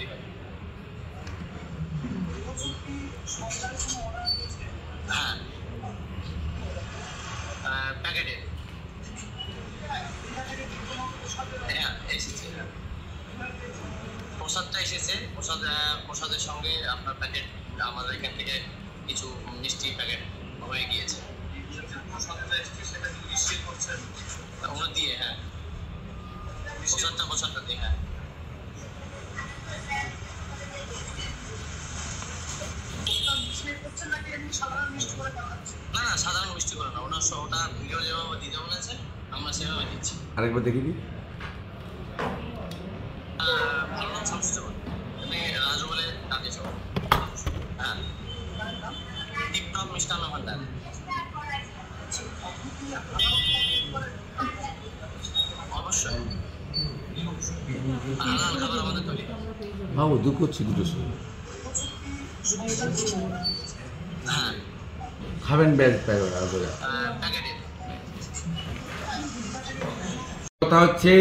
তৈরি হয়। হ্যাঁ, প্যাকেটে হ্যাঁ এসেছে। প্রসাদটা এসেছে, প্রসাদের সঙ্গে আপনার প্যাকেট আমাদের এখান থেকে কিছু মিষ্টি প্যাকেট হয়ে গিয়েছে। প্রসাদটা এসেছে সেটা কি নিশ্চিত করছেন ওরা দিয়ে? হ্যাঁ, প্রসাদটা দিয়ে। হ্যাঁ, না না সাধারণ মিষ্টি করে না, ওটা ভিডিও যেভাবে দিতে বলেছে আমরা সেভাবে দিচ্ছি। আরেকবার দেখে দিই। ভালো নাম সংস্থা রাজু বলে ডাকে সব। হ্যাঁ, টিকটক মিষ্টান্ন ভান্ডার। অবশ্যই হালাল খাবার আমাদের তৈরি। বাবু দুঃখ হচ্ছে দুটোর সময়। হ্যাঁ, খাবেন ব্যাগ প্যাকেটে। কথা হচ্ছে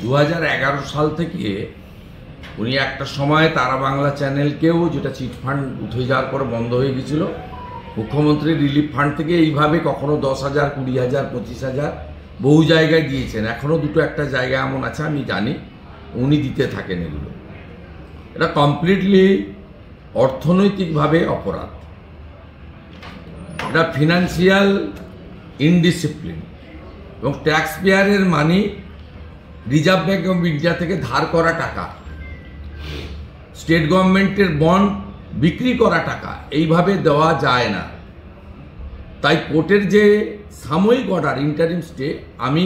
2011 সাল থেকে উনি একটা সময় তারা বাংলা চ্যানেলকেও, যেটা চিটফান্ড উঠে যাওয়ার পর বন্ধ হয়ে গেছিল, মুখ্যমন্ত্রী রিলিফ ফান্ড থেকে এইভাবে কখনো 10,000, 20,000, 25,000 বহু জায়গায় দিয়েছেন। এখনও দুটো একটা জায়গা এমন আছে আমি জানি, উনি দিতে থাকেন এগুলো। এটা কমপ্লিটলি অর্থনৈতিকভাবে অপরাধ, এটা ফিনান্সিয়াল ইনডিসিপ্লিন এবং ট্যাক্স পেয়ারের money, Reserve Bank of India থেকে ধার করা টাকা, স্টেট গভর্নমেন্টের বন্ড বিক্রি করা টাকা এইভাবে দেওয়া যায় না। তাই কোর্টের যে সাময়িক অর্ডার, ইন্টারিম স্টে, আমি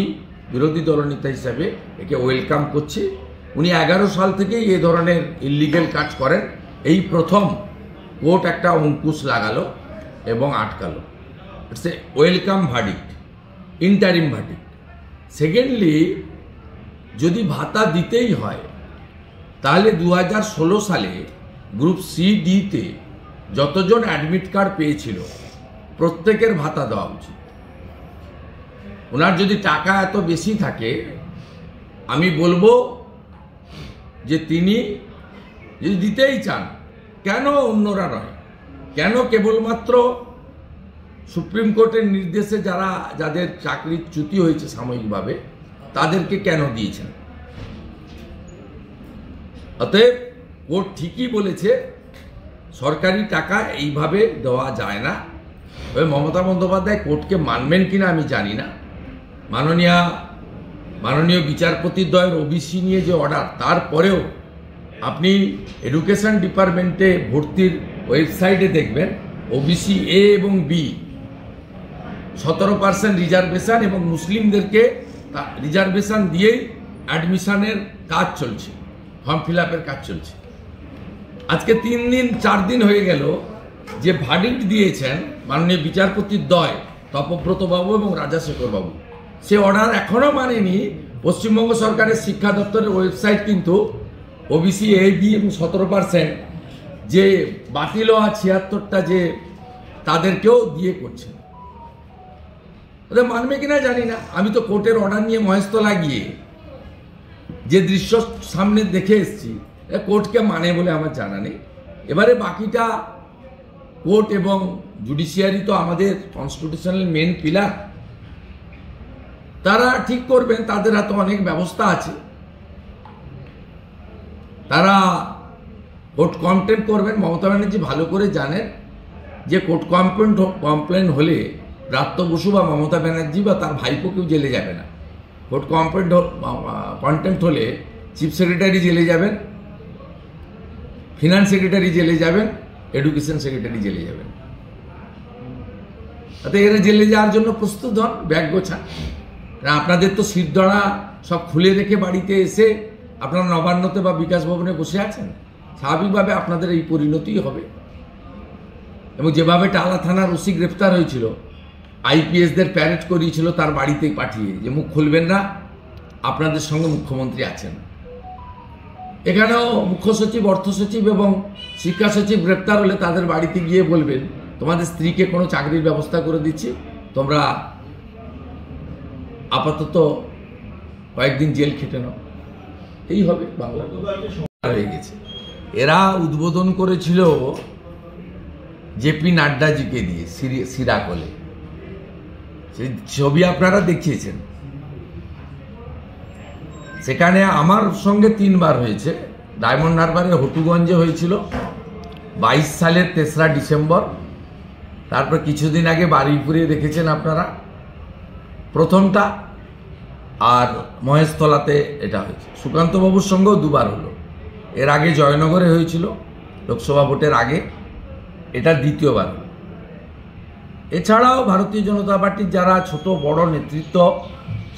বিরোধী দলনেতা হিসাবে একে ওয়েলকাম করছি। উনি 11 সাল থেকেই এ ধরনের ইলিগেল কাজ করেন, এই প্রথম কোর্ট একটা অঙ্কুশ লাগালো এবং আটকালো। It's a welcome verdict, interim verdict. Secondly, যদি ভাতা দিতেই হয় তাহলে 2016 সালে গ্রুপ সি ডিতে যতজন অ্যাডমিট কার্ড পেয়েছিল প্রত্যেকের ভাতা দেওয়া উচিত। ওনার যদি টাকা এত বেশি থাকে, আমি বলবো যে তিনি যদি দিতেই চান, কেন অন্যরা নয়? কেন কেবলমাত্র সুপ্রিম কোর্টের নির্দেশে যাদের চাকরির চ্যুতি হয়েছে সাময়িকভাবে তাদেরকে কেন দিয়েছেন? অতএব কোর্ট ঠিকই বলেছে, সরকারি টাকা এইভাবে দেওয়া যায় না। তবে মমতা বন্দ্যোপাধ্যায় কোর্টকে মানবেন কিনা আমি জানি না। মাননীয় বিচারপতিদ্বয়ের ওবিসি নিয়ে যে অর্ডার, তারপরেও আপনি এডুকেশন ডিপার্টমেন্টে ভর্তির ওয়েবসাইটে দেখবেন ওবিসি এ এবং বি 17% রিজার্ভেশন এবং মুসলিমদেরকে রিজার্ভেশন দিয়েই অ্যাডমিশনের কাজ চলছে, ফর্ম ফিল আপের কাজ চলছে। আজকে 3 দিন 4 দিন হয়ে গেল যে ভার্ডিক্ট দিয়েছেন মাননীয় বিচারপতিদ্বয় তপব্রত বাবু এবং রাজাশেখর বাবু, সে অর্ডার এখনও মানেনি। পশ্চিমবঙ্গ সরকারের শিক্ষা দপ্তরের ওয়েবসাইট কিন্তু ওবিসি এ বি এবং 17% যে বাতিল হওয়া 76টা যে তাদেরকেও দিয়ে করছে। ওদের মানবে কিনা জানি না। আমি তো কোর্টের অর্ডার নিয়ে মহেশতলা গিয়ে যে দৃশ্য সামনে দেখে এসেছি, কোর্টকে মানে বলে আমার জানা নেই। এবারে বাকিটা কোর্ট এবং জুডিশিয়ারি তো আমাদের কনস্টিটিউশনাল মেন পিলার, তারা ঠিক করবেন। তাদের হাতে অনেক ব্যবস্থা আছে, তারা কোর্ট কমপ্লেন করবেন। মমতা ব্যানার্জি ভালো করে জানেন যে কোর্ট কমপ্লেন হলে ব্রাত্য বসু বা মমতা ব্যানার্জি বা তার ভাইপো কেউ জেলে যাবে না। কোর্ট কন্টেম্প্ট হলে চিফ সেক্রেটারি জেলে যাবেন, ফিনান্স সেক্রেটারি জেলে যাবেন, এডুকেশন সেক্রেটারি জেলে যাবেন। তাতে এরা জেলে যাওয়ার জন্য প্রস্তুত হন, ব্যাগ গোছান। আপনাদের তো শিরদড়া সব খুলে রেখে বাড়িতে এসে আপনারা নবান্নতে বা বিকাশ ভবনে বসে আছেন, স্বাভাবিকভাবে আপনাদের এই পরিণতিই হবে। এবং যেভাবে টালা থানার ওসি গ্রেপ্তার হয়েছিল, আইপিএসদের প্যারেড করিয়েছিল তার বাড়িতেই পাঠিয়ে, যে মুখ খুলবেন না, আপনাদের সঙ্গে মুখ্যমন্ত্রী আছেন। এখানেও মুখ্য সচিব, অর্থ সচিব এবং শিক্ষা সচিব গ্রেপ্তার হলে তাদের বাড়িতে গিয়ে বলবেন তোমাদের স্ত্রীকে কোনো চাকরির ব্যবস্থা করে দিচ্ছি, তোমরা আপাতত কয়েকদিন জেল খেটে নাও। এই হবে, বাংলা হয়ে গেছে। এরা উদ্বোধন করেছিল জেপি নাড্ডাজিকে দিয়ে সিরাকলে, সেই ছবি আপনারা দেখিয়েছেন। সেখানে আমার সঙ্গে 3 বার হয়েছে। ডায়মন্ড হারবারে হটুগঞ্জে হয়েছিল 22 সালের 3রা ডিসেম্বর। তারপর কিছুদিন আগে বারুইপুরে দেখেছেন আপনারা প্রথমটা, আর মহেশতলাতে এটা হয়েছে। সুকান্তবাবুর সঙ্গেও 2 বার হলো। এর আগে জয়নগরে হয়েছিল লোকসভা ভোটের আগে, এটা 2য় বার। এছাড়াও ভারতীয় জনতা পার্টির যারা ছোট বড় নেতৃত্ব,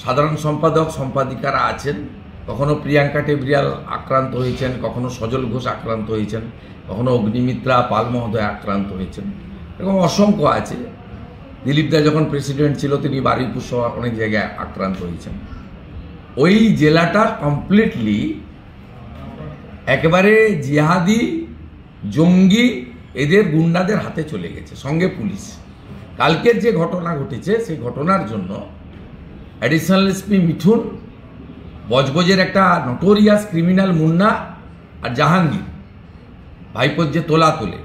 সাধারণ সম্পাদক সম্পাদিকারা আছেন, কখনো প্রিয়াঙ্কা টেবরিয়াল আক্রান্ত হয়েছেন, কখনো সজল ঘোষ আক্রান্ত হয়েছেন, কখনো অগ্নিমিত্রা পাল মহোদয় আক্রান্ত হয়েছেন, এবং অসংখ্য আছে। দিলীপ দা যখন প্রেসিডেন্ট ছিল তিনি বারুইপুর সহ অনেক জায়গায় আক্রান্ত হয়েছেন। ওই জেলাটা কমপ্লিটলি একেবারে জিহাদি জঙ্গি এদের গুন্ডাদের হাতে চলে গেছে, সঙ্গে পুলিশ। কালকের যে ঘটনা ঘটেছে সেই ঘটনার জন্য অ্যাডিশনাল এসপি মিঠুন, বজবজের একটা নটোরিয়াস ক্রিমিনাল মুন্না, আর জাহাঙ্গীর ভাইপোর যে তোলা তোলে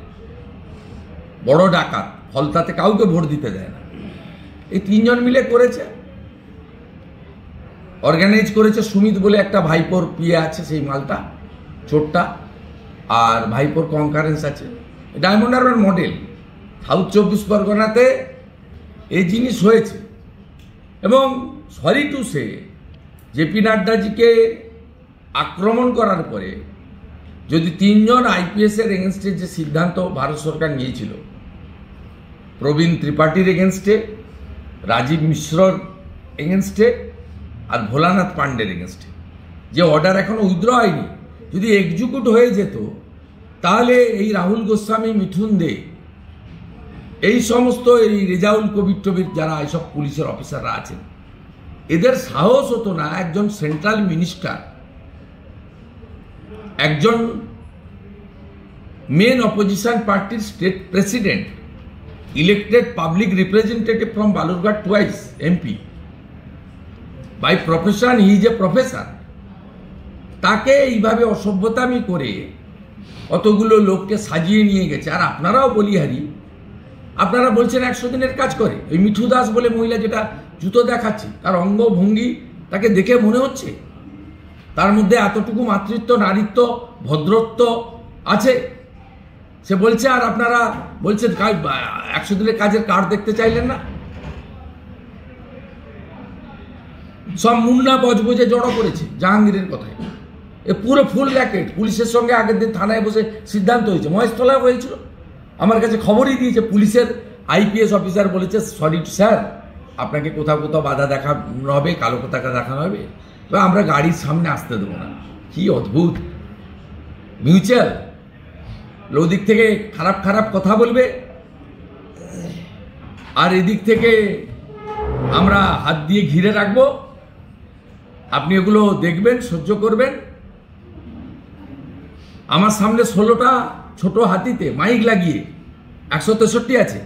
বড় ডাকাত, ফলতাতে কাউকে ভোট দিতে দেয় না, এই 3 জন মিলে করেছে। অর্গানাইজ করেছে সুমিত বলে একটা ভাইপোর পিয়ে আছে, সেই মালটা চোরটা, আর ভাইপোর কনকারেন্স আছে। ডায়মন্ড হারবার মডেল সাউথ 24 পরগনাতে এই জিনিস হয়েছে। এবং সরি টু সে, জেপি নাড্ডাজিকে আক্রমণ করার পরে যদি 3 জন আইপিএসের এগেনস্টে যে সিদ্ধান্ত ভারত সরকার নিয়েছিল, প্রবীণ ত্রিপাঠীর এগেনস্টে, রাজীব মিশ্রর এগেনস্টে, আর ভোলানাথ পান্ডের এগেনস্টে, যে অর্ডার এখনো উইথড্র হয়নি, যদি এক্সিকিউট হয়ে যেত তাহলে এই রাহুল গোস্বামী, মিঠুন দে, এই সমস্ত এই রেজাউল কবির টবির যারা এইসব পুলিশের অফিসাররা আছেন, এদের সাহস হতো না একজন সেন্ট্রাল মিনিস্টার, একজন মেন অপোজিশন পার্টির state president, elected public representative from Balurghat twice MP, by profession he is a professor, তাকে এইভাবে অসভ্যতামি করে অতগুলো লোককে সাজিয়ে নিয়ে গেছে। আর আপনারাও বলিহারি, আপনারা বলছেন 100 দিনের কাজ করে। ওই মিঠু দাস বলে মহিলা যেটা জুতো দেখাচ্ছে, তার অঙ্গভঙ্গি তাকে দেখে মনে হচ্ছে তার মধ্যে এতটুকু মাতৃত্ব, নারীত্ব, ভদ্রত্ব আছে। সে বলছে, আর আপনারা বলছেন 100 দিনের কাজের কার্ড দেখতে চাইলেন না। সব মুন্না বজবজে জড়ো করেছে জাহাঙ্গীরের কথায়। এ পুরো ফুল র্যাকেট। পুলিশের সঙ্গে আগের দিন থানায় বসে সিদ্ধান্ত হয়েছে, মহেশতলায় হয়েছিল। আমার কাছে খবরই দিয়েছে, পুলিশের আইপিএস অফিসার বলেছে, সরি স্যার, আপনাকে কোথাও কোথাও বাধা দেখানো হবে, কালো পতাকা দেখানো হবে, এবার আমরা গাড়ির সামনে আসতে দেবো না। কি অদ্ভুত মিউচুয়াল। ওদিক থেকে খারাপ খারাপ কথা বলবে, আর এদিক থেকে আমরা হাত দিয়ে ঘিরে রাখবো। আপনি এগুলো দেখবেন, সহ্য করবেন। আমার সামনে 16টা ছোট হাতিতে মাইক লাগিয়ে 163 আছে।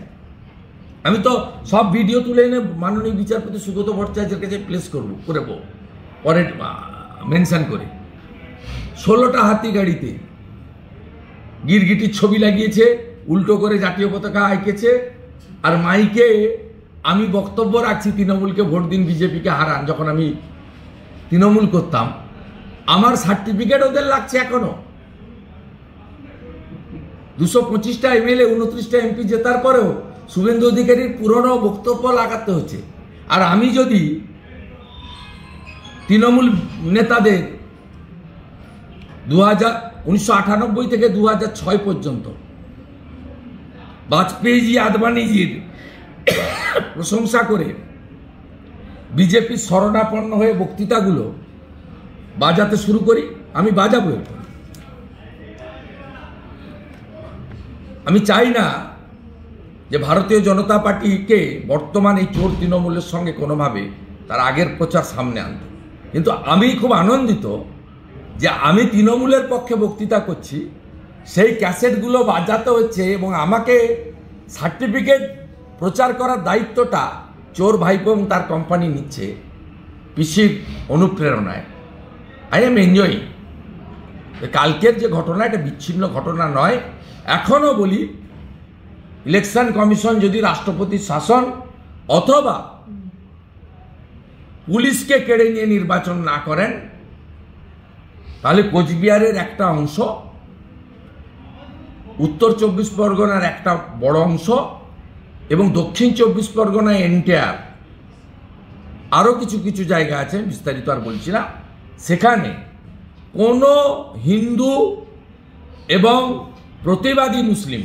আমি তো সব ভিডিও তুলে এনে মাননীয় বিচারপতি সুব্রত ভট্টাচার্যের কাছে প্লেস করবো, পরে মেনশন করে। 16টা হাতি গাড়িতে গিরগিটির ছবি লাগিয়েছে, উল্টো করে জাতীয় পতাকা আঁকেছে, আর মাইকে আমি বক্তব্য রাখছি, তৃণমূলকে ভোট দিন, বিজেপিকে হারান। যখন আমি তৃণমূল করতাম, আমার সার্টিফিকেট ওদের লাগছে এখনো। 225টা এমএলএ, 29টা এমপি জেতার পরেও শুভেন্দু অধিকারীর পুরনো বক্তব্য লাগাতে হচ্ছে। আর আমি যদি তৃণমূল নেতাদের 1998 থেকে 2006 পর্যন্ত বাজপেয়ীজি, আদবানিজির প্রশংসা করে বিজেপির শরণাপন্ন হয়ে বক্তৃতাগুলো বাজাতে শুরু করি, আমি বাজাবো। আমি চাই না যে ভারতীয় জনতা পার্টিকে বর্তমান এই চোর তৃণমূলের সঙ্গে কোনোভাবে তার আগের প্রচার সামনে আনতে। কিন্তু আমি খুব আনন্দিত যে আমি তৃণমূলের পক্ষে বক্তৃতা করছি, সেই ক্যাসেটগুলো বাজাতে হচ্ছে, এবং আমাকে সার্টিফিকেট প্রচার করার দায়িত্বটা চোর ভাইপো এবং তার কোম্পানি নিচ্ছে পিসির অনুপ্রেরণায়। I am enjoying. কালকের যে ঘটনা এটা বিচ্ছিন্ন ঘটনা নয়। এখনও বলি, ইলেকশন কমিশন যদি রাষ্ট্রপতির শাসন অথবা পুলিশকে কেড়ে নিয়ে নির্বাচন না করেন, তাহলে কোচবিহারের একটা অংশ, উত্তর 24 পরগনার একটা বড় অংশ এবং দক্ষিণ 24 পরগনায় এন্টায়ার আরও কিছু কিছু জায়গা আছে, বিস্তারিত আর বলছি না, সেখানে কোনো হিন্দু এবং প্রতিবাদী মুসলিম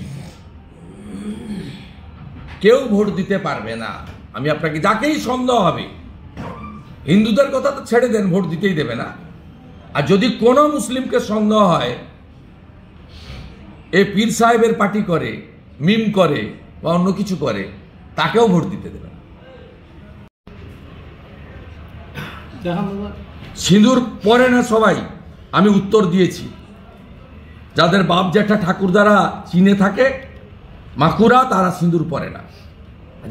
কেউ ভোট দিতে পারবে না। আমি আপনাকে যাকেই সন্দেহ হবে, হিন্দুদের কথা তো ছেড়ে দেন, ভোট দিতেই দেবে না। আর যদি কোনো মুসলিমকে সন্দেহ হয় এ পীর সাহেবের পার্টি করে, মিম করে বা অন্য কিছু করে, তাকেও ভোট দিতে দেবে না। সিঁদুর পরে না সবাই, আমি উত্তর দিয়েছি। যাদের বাপ জ্যাঠা ঠাকুরদারা চীনে থাকে, মাকুরা, তারা সিঁদুর পরে না।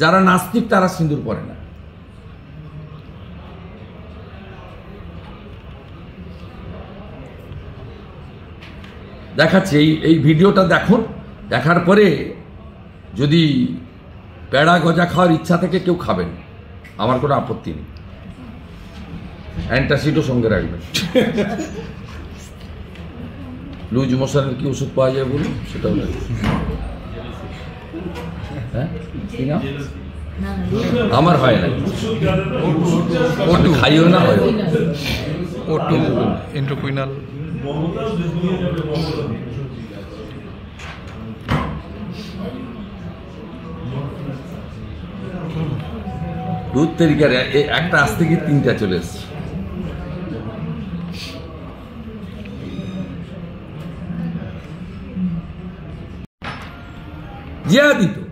যারা নাস্তিক তারা সিঁদুর পরে না। দেখাচ্ছি, এই ভিডিওটা দেখুন। দেখার পরে যদি পেড়া গজা খাওয়ার ইচ্ছা থেকে কেউ খাবেন, আমার কোনো আপত্তি নেই। অ্যান্টাসিডও সঙ্গে রাখবেন। লুজ মোশনের কি ওষুধ পাওয়া যায় বলুন, সেটাও লাগবে। হ্যাঁ, কি নাম? আমার হয় না, খাইও না, হয় O2 intraquinal। দুধ তরিকার একটা আসতে গিয়ে 3টা চলে এসছে। জিহাদি তো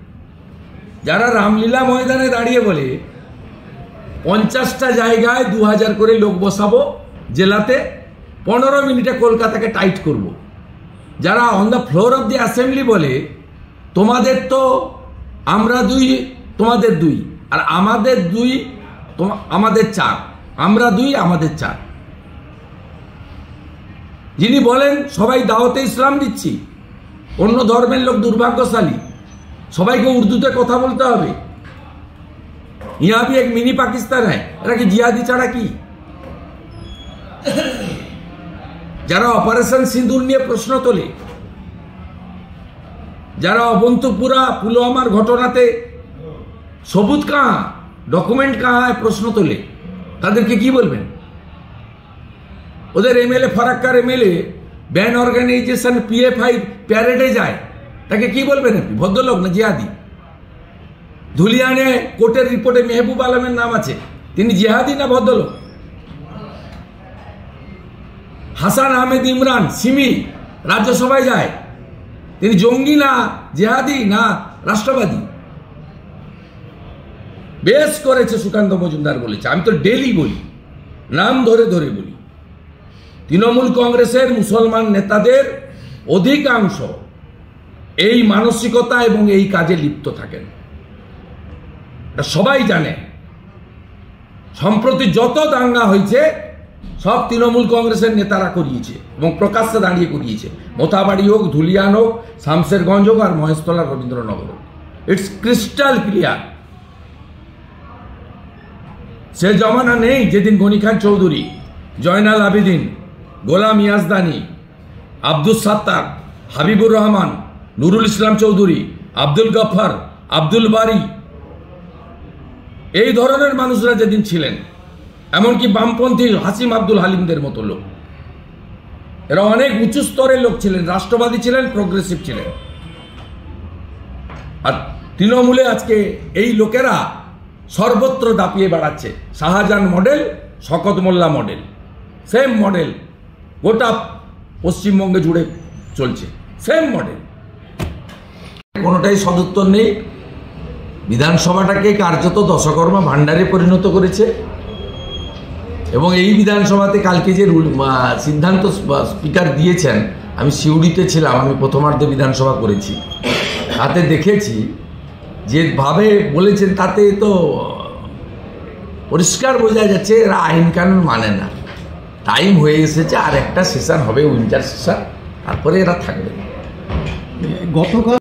যারা রামলীলা ময়দানে দাঁড়িয়ে বলে 50টা জায়গায় 2000 করে লোক বসাবো জেলাতে, 15 মিনিটে কলকাতাকে টাইট করব। যারা on the floor of the assembly বলে তোমাদের তো আমরা 2, তোমাদের 2, আর আমাদের 2, আমাদের 4, আমরা 2, আমাদের 4। যিনি বলেন সবাই দাওয়াতে ইসলাম দিচ্ছি, অন্য ধর্মের লোক দুর্ভাগ্যশালী, সবাইকে উর্দুতে কথা বলতে হবে, ইহা ভি এক মিনি পাকিস্তান হ্যাঁ, এরা কি জিহাদি ছাড়া কি? যারা অপারেশন সিঁদুর নিয়ে প্রশ্ন তোলে, যারা অবন্তপুরা পুলওয়ামার ঘটনাতে সবুত কাহা, ডকুমেন্ট কাহা প্রশ্ন তোলে, তাদেরকে কি বলবেন? ওদের এমএলএ, ফারাক্কার এমএলএ ব্যান অর্গানাইজেশন PFI প্যারেডে যায়, তাকে কি বলবেন? ভদ্রলোক না জিহাদি? ধুলিয়ানে কোর্টের রিপোর্টে মেহবুব আলমের নাম আছে, তিনি জিহাদি না ভদ্রলোক? হাসান আহমেদ ইমরান সিমি রাজ্যসভায় যায়, তিনি জঙ্গি না জিহাদি না রাষ্ট্রবাদী? বেশ করেছে সুকান্ত মজুমদার বলেছে, আমি তো ডেলি বলি, নাম ধরে ধরে বলি। তৃণমূল কংগ্রেসের মুসলমান নেতাদের অধিকাংশ এই মানসিকতা এবং এই কাজে লিপ্ত থাকেন, সবাই জানে। সম্প্রতি যত দাঙ্গা হয়েছে সব তৃণমূল কংগ্রেসের নেতারা করিয়েছে এবং প্রকাশ্যে দাঁড়িয়ে করিয়েছে। মোথাবাড়ি হোক, ধুলিয়ান হোক, শামশেরগঞ্জ হোক আর মহেশতলা রবীন্দ্রনগর হোক, ইটস ক্রিস্টাল ক্লিয়ার। সে জমানা নেই যেদিন গনি খান চৌধুরী, জয়নাল আবেদিন, গোলাম ইয়াজদানি, আব্দুল সাত্তার, হাবিবুর রহমান, নুরুল ইসলাম চৌধুরী, আব্দুল গফর, আব্দুল বারি, এই ধরনের মানুষরা যেদিন ছিলেন, এমনকি বামপন্থী হাসিম আব্দুল হালিমদের মতো লোক, এরা অনেক উঁচু স্তরের লোক ছিলেন, রাষ্ট্রবাদী ছিলেন, প্রোগ্রেসিভ ছিলেন। আর তৃণমূলে আজকে এই লোকেরা সর্বত্র দাপিয়ে বেড়াচ্ছে। শাহজাহান মডেল, শকত মোল্লা মডেল, সেম মডেল গোটা পশ্চিমবঙ্গে জুড়ে চলছে, সেম মডেল। কোনোটাই সদুত্তর নেই। বিধানসভাটাকে কার্যত দশকর্মা ভাণ্ডারে পরিণত করেছে এবং এই বিধানসভাতে কালকে যে সিদ্ধান্ত স্পিকার দিয়েছেন, আমি সিউড়িতে ছিলাম, আমি প্রথমার্ধে বিধানসভা করেছি, তাতে দেখেছি যেভাবে বলেছেন তাতে তো পরিষ্কার বোঝা যাচ্ছে এরা আইন কানুন মানে না। টাইম হয়ে এসেছে, আর একটা সেশন হবে উইন্টার সেশন, তারপরে এরা থাকবে। গতকাল